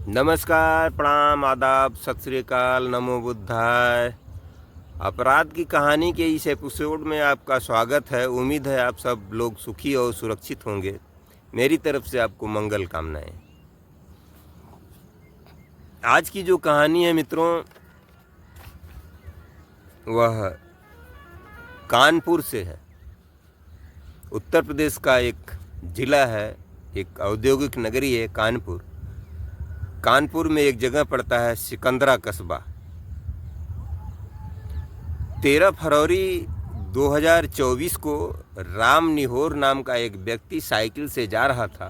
नमस्कार, प्रणाम, आदाब, सत श्री अकाल, नमो बुद्धाय। अपराध की कहानी के इस एपिसोड में आपका स्वागत है। उम्मीद है आप सब लोग सुखी और सुरक्षित होंगे। मेरी तरफ से आपको मंगल कामनाएं। आज की जो कहानी है मित्रों, वह कानपुर से है। उत्तर प्रदेश का एक ज़िला है, एक औद्योगिक नगरी है कानपुर। कानपुर में एक जगह पड़ता है सिकंदरा कस्बा। 13 फरवरी 2024 को राम निहोर नाम का एक व्यक्ति साइकिल से जा रहा था।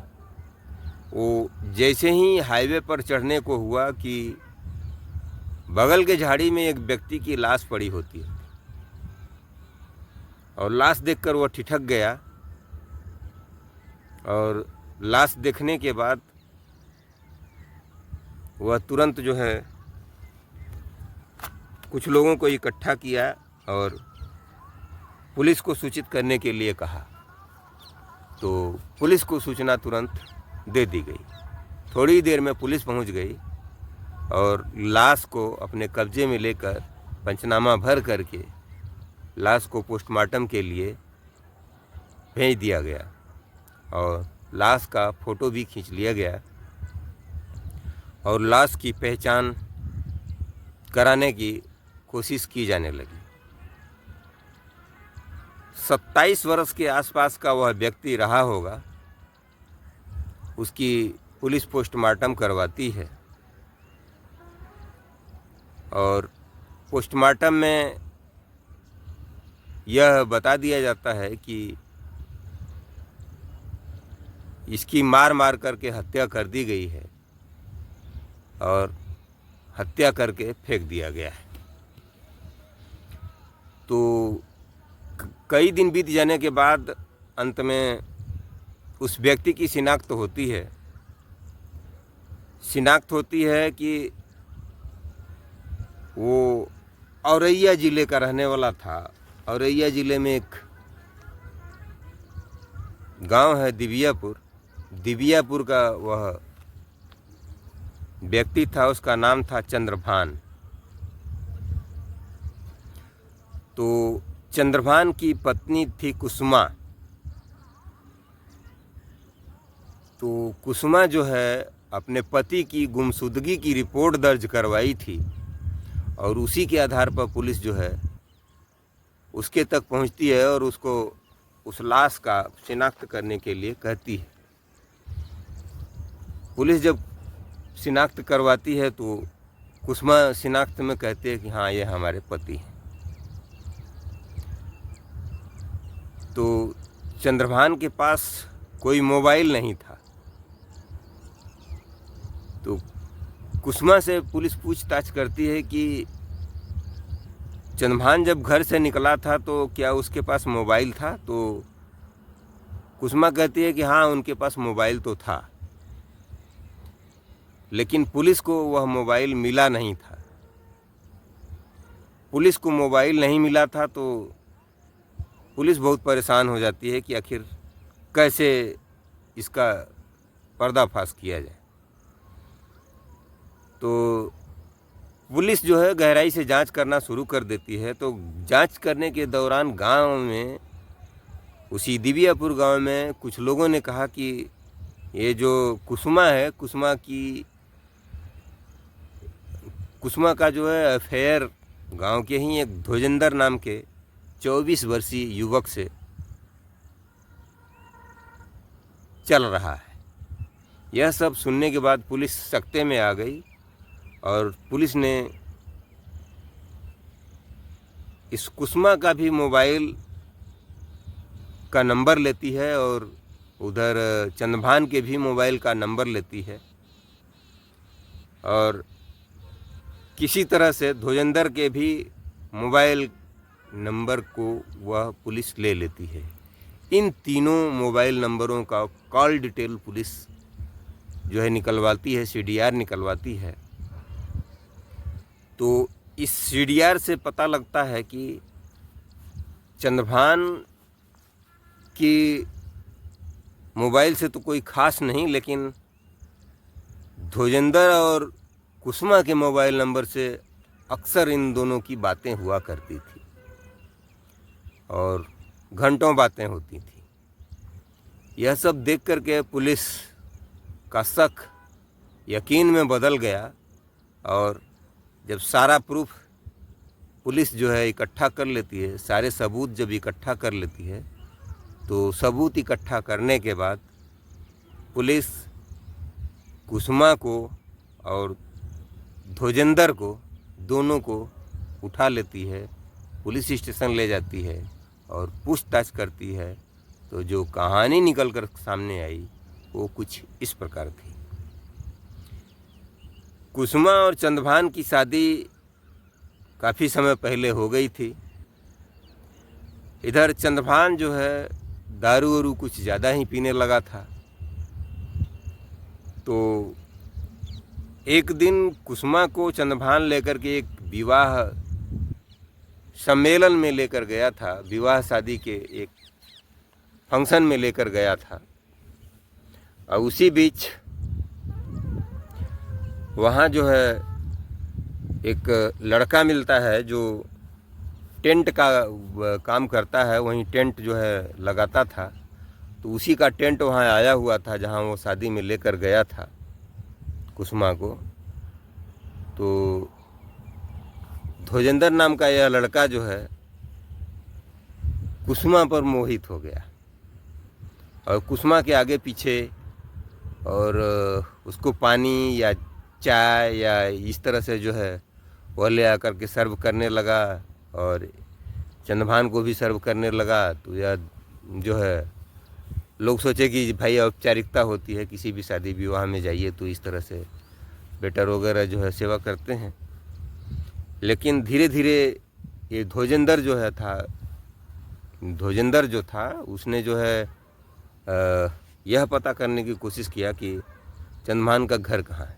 वो जैसे ही हाईवे पर चढ़ने को हुआ कि बगल के झाड़ी में एक व्यक्ति की लाश पड़ी होती है और लाश देखकर वह ठिठक गया। और लाश देखने के बाद वह तुरंत जो है कुछ लोगों को इकट्ठा किया और पुलिस को सूचित करने के लिए कहा। तो पुलिस को सूचना तुरंत दे दी गई। थोड़ी देर में पुलिस पहुंच गई और लाश को अपने कब्जे में लेकर पंचनामा भर करके लाश को पोस्टमार्टम के लिए भेज दिया गया और लाश का फ़ोटो भी खींच लिया गया और लाश की पहचान कराने की कोशिश की जाने लगी। 27 वर्ष के आसपास का वह व्यक्ति रहा होगा। उसकी पुलिस पोस्टमार्टम करवाती है और पोस्टमार्टम में यह बता दिया जाता है कि इसकी मार मार करके हत्या कर दी गई है और हत्या करके फेंक दिया गया है। तो कई दिन बीत जाने के बाद अंत में उस व्यक्ति की शिनाख्त होती है। शिनाख्त होती है कि वो औरैया ज़िले का रहने वाला था। औरैया ज़िले में एक गांव है दिबियापुर। दिबियापुर का वह व्यक्ति था, उसका नाम था चंद्रभान। तो चंद्रभान की पत्नी थी कुसुमा। तो कुसुमा जो है अपने पति की गुमशुदगी की रिपोर्ट दर्ज करवाई थी और उसी के आधार पर पुलिस जो है उसके तक पहुंचती है और उसको उस लाश का शिनाख्त करने के लिए कहती है। पुलिस जब शिनाख्त करवाती है तो कुसुमा शिनाख्त में कहते हैं कि हाँ, ये हमारे पति हैं। तो चंद्रभान के पास कोई मोबाइल नहीं था। तो कुसुमा से पुलिस पूछताछ करती है कि चंद्रभान जब घर से निकला था तो क्या उसके पास मोबाइल था। तो कुसुमा कहती है कि हाँ, उनके पास मोबाइल तो था, लेकिन पुलिस को वह मोबाइल मिला नहीं था। पुलिस को मोबाइल नहीं मिला था तो पुलिस बहुत परेशान हो जाती है कि आखिर कैसे इसका पर्दाफाश किया जाए। तो पुलिस जो है गहराई से जांच करना शुरू कर देती है। तो जांच करने के दौरान गांव में, उसी दिबियापुर गांव में कुछ लोगों ने कहा कि ये जो कुसुमा है, कुसुमा का जो है अफेयर गांव के ही एक ध्वजेंद्र नाम के 24 वर्षीय युवक से चल रहा है। यह सब सुनने के बाद पुलिस सख्ते में आ गई और पुलिस ने इस कुसुमा का भी मोबाइल का नंबर लेती है और उधर चंद्रभान के भी मोबाइल का नंबर लेती है और किसी तरह से ध्वजेंद्र के भी मोबाइल नंबर को वह पुलिस ले लेती है। इन तीनों मोबाइल नंबरों का कॉल डिटेल पुलिस जो है निकलवाती है, CDR निकलवाती है। तो इस CDR से पता लगता है कि चंद्रभान की मोबाइल से तो कोई ख़ास नहीं, लेकिन ध्वजेंद्र और कुसुमा के मोबाइल नंबर से अक्सर इन दोनों की बातें हुआ करती थी और घंटों बातें होती थी। यह सब देख कर के पुलिस का शक यकीन में बदल गया और जब सारा प्रूफ पुलिस जो है इकट्ठा कर लेती है, सारे सबूत जब इकट्ठा कर लेती है, तो सबूत इकट्ठा करने के बाद पुलिस कुसुमा को और ध्वजेंद्र को दोनों को उठा लेती है, पुलिस स्टेशन ले जाती है और पूछताछ करती है। तो जो कहानी निकल कर सामने आई वो कुछ इस प्रकार थी। कुसुमा और चंद्रभान की शादी काफ़ी समय पहले हो गई थी। इधर चंद्रभान जो है दारू वारू कुछ ज़्यादा ही पीने लगा था। तो एक दिन कुसुमा को चंद्रभान लेकर के एक विवाह सम्मेलन में लेकर गया था, विवाह शादी के एक फंक्शन में लेकर गया था। और उसी बीच वहाँ जो है एक लड़का मिलता है जो टेंट का काम करता है, वहीं टेंट जो है लगाता था। तो उसी का टेंट वहाँ आया हुआ था जहाँ वो शादी में लेकर गया था कुसुमा को। तो ध्वजेंद्र नाम का यह लड़का जो है कुसुमा पर मोहित हो गया और कुसुमा के आगे पीछे और उसको पानी या चाय या इस तरह से जो है वह ले आकर के सर्व करने लगा और चंद्रभान को भी सर्व करने लगा। तो यह जो है लोग सोचे कि भाई औपचारिकता होती है, किसी भी शादी विवाह में जाइए तो इस तरह से वेटर वगैरह जो है सेवा करते हैं। लेकिन धीरे धीरे ये ध्वजेंद्र जो था उसने जो है यह पता करने की कोशिश किया कि चंद्रभान का घर कहाँ है।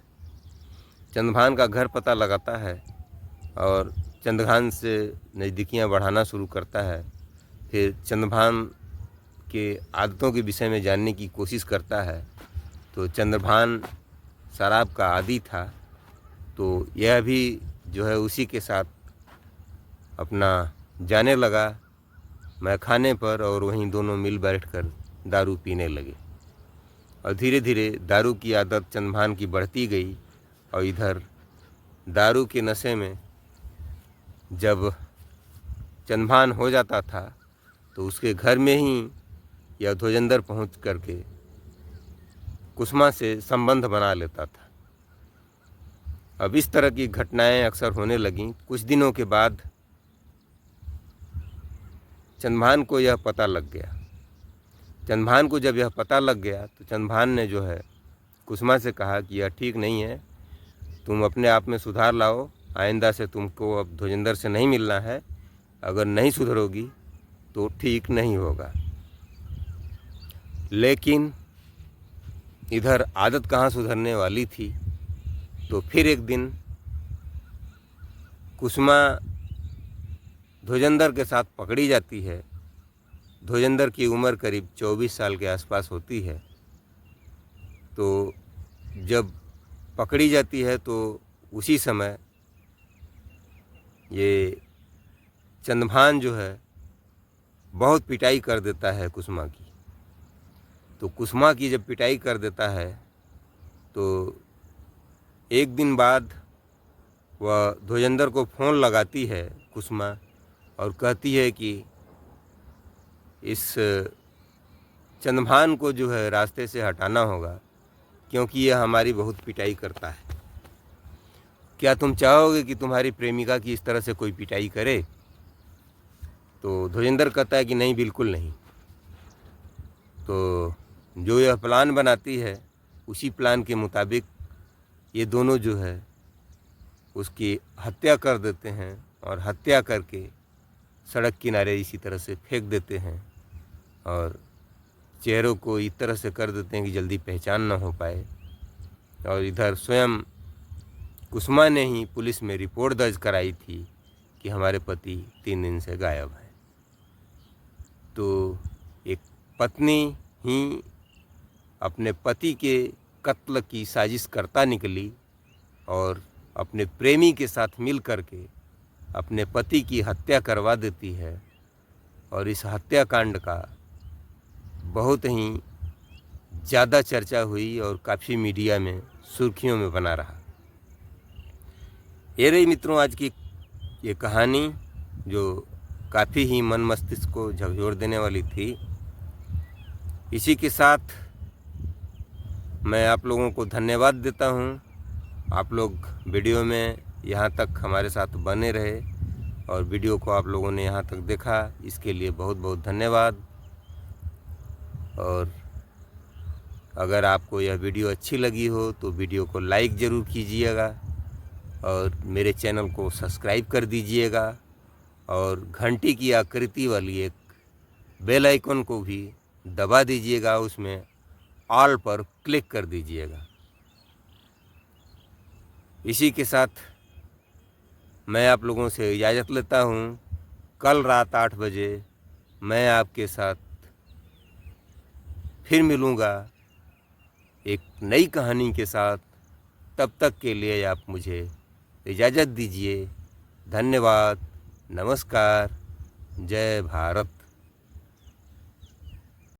चंद्रभान का घर पता लगाता है और चंद्रभान से नज़दीकियाँ बढ़ाना शुरू करता है। फिर चंद्रभान के आदतों के विषय में जानने की कोशिश करता है। तो चंद्रभान शराब का आदी था, तो यह भी जो है उसी के साथ अपना जाने लगा मैखाने पर और वहीं दोनों मिल बैठकर दारू पीने लगे। और धीरे धीरे दारू की आदत चंद्रभान की बढ़ती गई और इधर दारू के नशे में जब चंद्रभान हो जाता था तो उसके घर में ही यह ध्वजेंद्र पहुंच करके कुसुमा से संबंध बना लेता था। अब इस तरह की घटनाएं अक्सर होने लगीं। कुछ दिनों के बाद चंद्रभान को यह पता लग गया। चंद्रभान को जब यह पता लग गया तो चंद्रभान ने जो है कुसुमा से कहा कि यह ठीक नहीं है, तुम अपने आप में सुधार लाओ, आइंदा से तुमको अब ध्वजेंद्र से नहीं मिलना है, अगर नहीं सुधरोगी तो ठीक नहीं होगा। लेकिन इधर आदत कहाँ सुधरने वाली थी। तो फिर एक दिन कुसुमा ध्वजेंद्र के साथ पकड़ी जाती है। ध्वजेंद्र की उम्र करीब 24 साल के आसपास होती है। तो जब पकड़ी जाती है तो उसी समय ये चंद्रभान जो है बहुत पिटाई कर देता है कुसुमा की। तो कुसुमा की जब पिटाई कर देता है तो एक दिन बाद वह ध्वजेंद्र को फ़ोन लगाती है कुसुमा और कहती है कि इस चंद्रभान को जो है रास्ते से हटाना होगा, क्योंकि यह हमारी बहुत पिटाई करता है। क्या तुम चाहोगे कि तुम्हारी प्रेमिका की इस तरह से कोई पिटाई करे? तो ध्वजेंद्र कहता है कि नहीं, बिल्कुल नहीं। तो जो यह प्लान बनाती है उसी प्लान के मुताबिक ये दोनों जो है उसकी हत्या कर देते हैं और हत्या करके सड़क किनारे इसी तरह से फेंक देते हैं और चेहरों को इस तरह से कर देते हैं कि जल्दी पहचान ना हो पाए। और इधर स्वयं कुसुमा ने ही पुलिस में रिपोर्ट दर्ज कराई थी कि हमारे पति 3 दिन से गायब हैं। तो एक पत्नी ही अपने पति के कत्ल की साजिश करता निकली और अपने प्रेमी के साथ मिल कर के अपने पति की हत्या करवा देती है। और इस हत्याकांड का बहुत ही ज़्यादा चर्चा हुई और काफ़ी मीडिया में सुर्खियों में बना रहा। ये रही मित्रों आज की ये कहानी, जो काफ़ी ही मन मस्तिष्क को झकझोर देने वाली थी। इसी के साथ मैं आप लोगों को धन्यवाद देता हूँ। आप लोग वीडियो में यहाँ तक हमारे साथ बने रहे और वीडियो को आप लोगों ने यहाँ तक देखा, इसके लिए बहुत बहुत धन्यवाद। और अगर आपको यह वीडियो अच्छी लगी हो तो वीडियो को लाइक ज़रूर कीजिएगा और मेरे चैनल को सब्सक्राइब कर दीजिएगा और घंटी की आकृति वाली एक बेल आइकन को भी दबा दीजिएगा, उसमें ऑल पर क्लिक कर दीजिएगा। इसी के साथ मैं आप लोगों से इजाज़त लेता हूँ। कल रात 8 बजे मैं आपके साथ फिर मिलूँगा एक नई कहानी के साथ। तब तक के लिए आप मुझे इजाज़त दीजिए। धन्यवाद। नमस्कार। जय भारत।